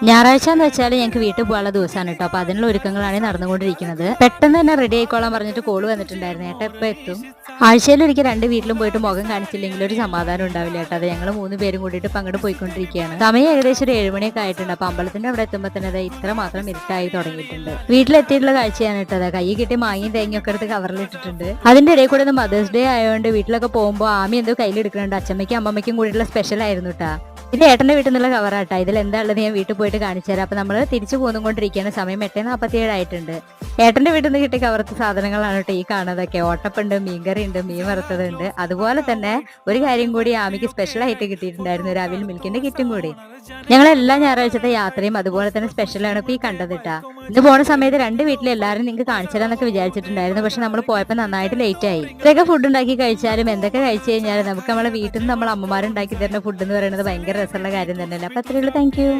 ഞായറാഴ്ച എന്ന് വെച്ചാൽ ഞങ്ങൾക്ക് വീട്ടിൽ പോകാനുള്ള ദിവസമാണ് കേട്ടോ. അപ്പൊ അതിനുള്ള ഒരുക്കങ്ങളാണ് നടന്നുകൊണ്ടിരിക്കുന്നത്. പെട്ടെന്ന് തന്നെ റെഡി ആയിക്കോളാൻ പറഞ്ഞിട്ട് കോള് വന്നിട്ടുണ്ടായിരുന്നു. ഏട്ടാ എപ്പോൾ എത്തും? ആഴ്ചയിൽ ഒരിക്കൽ രണ്ട് വീട്ടിലും പോയിട്ട് മുഖം കാണിച്ചില്ലെങ്കിൽ ഒരു സമാധാനം ഉണ്ടാവില്ല കേട്ടോ. അത് ഞങ്ങൾ 3 പേരും കൂടിയിട്ട് ഇപ്പം അങ്ങോട്ട് പോയിക്കൊണ്ടിരിക്കുകയാണ്. സമയം ഏകദേശം ഒരു 7 മണിയൊക്കെ ആയിട്ടുണ്ട്. അപ്പൊ അമ്പലത്തിന്റെ അവിടെ എത്തുമ്പോൾ തന്നെ അത് ഇത്ര മാത്രം ഇരുട്ടായി തുടങ്ങിയിട്ടുണ്ട്. വീട്ടിലെത്തിയിട്ടുള്ള കാഴ്ചയാണ് കേട്ടത്. കൈ കിട്ടി മാങ്ങയും തേങ്ങയും ഒക്കെ എടുത്ത് കവറിലിട്ടിട്ടുണ്ട്. അതിന്റെ ഇടയിൽ കൂടെ ഒന്ന് മദേഴ്സ് ഡേ ആയതുകൊണ്ട് വീട്ടിലൊക്കെ പോകുമ്പോൾ ആമി എന്തോ കയ്യിലെടുക്കുന്നുണ്ട്. അച്ഛമ്മയ്ക്കും അമ്മമ്മയ്ക്കും കൂടിയുള്ള സ്പെഷ്യൽ ആയിരുന്നു കേട്ടാ. ഇത് ഏട്ടന്റെ വീട്ടിൽ നിന്നുള്ള കവറാട്ടാ. ഇതിൽ എന്താ ഉള്ളത് ഞാൻ വീട്ടിൽ പോയിട്ട് കാണിച്ചു തരാം. അപ്പൊ നമ്മള് തിരിച്ചു പോന്നുകൊണ്ടിരിക്കുകയാണ്. സമയം 8:47 ആയിട്ടുണ്ട്. ഏട്ടന്റെ വീട്ടിൽ നിന്ന് കിട്ടിയ കവറത്ത് സാധനങ്ങളാണ് കേട്ടോ ഈ കാണുന്നതൊക്കെ. ഓട്ടപ്പുണ്ട്, മീൻകറി ഉണ്ട്, മീൻ വറുത്തതുണ്ട്. അതുപോലെ തന്നെ ഒരു കാര്യം കൂടി ആമിക്ക് സ്പെഷ്യൽ ആയിട്ട് കിട്ടിയിട്ടുണ്ടായിരുന്നു, ഒരു അവിൽ മിൽക്കിന്റെ കിറ്റും കൂടി. ഞങ്ങൾ എല്ലാ ഞായറാഴ്ചത്തെ യാത്രയും അതുപോലെ തന്നെ സ്പെഷ്യലാണ് ഇപ്പൊ ഈ കണ്ടതിട്ടാ. ഇന്ന് പോണ സമയത്ത് 2 വീട്ടിൽ എല്ലാവരും നിങ്ങൾക്ക് കാണിച്ചു തരാന്നൊക്കെ വിചാരിച്ചിട്ടുണ്ടായിരുന്നു. പക്ഷെ നമ്മൾ പോയപ്പോൾ നന്നായിട്ട് ലേറ്റ് ആയി. ഇതൊക്കെ ഫുഡ് ഉണ്ടാക്കി കഴിച്ചാലും എന്തൊക്കെ കഴിച്ചു കഴിഞ്ഞാലും നമുക്ക് നമ്മളെ വീട്ടിൽ നിന്ന് നമ്മൾ അമ്മമാരുണ്ടാക്കി തരുന്ന ഫുഡ് എന്ന് പറയുന്നത് ഭയങ്കര രസമുള്ള കാര്യം തന്നെയല്ലേ. അപ്പൊ അത്രയുള്ളൂ. Thank you.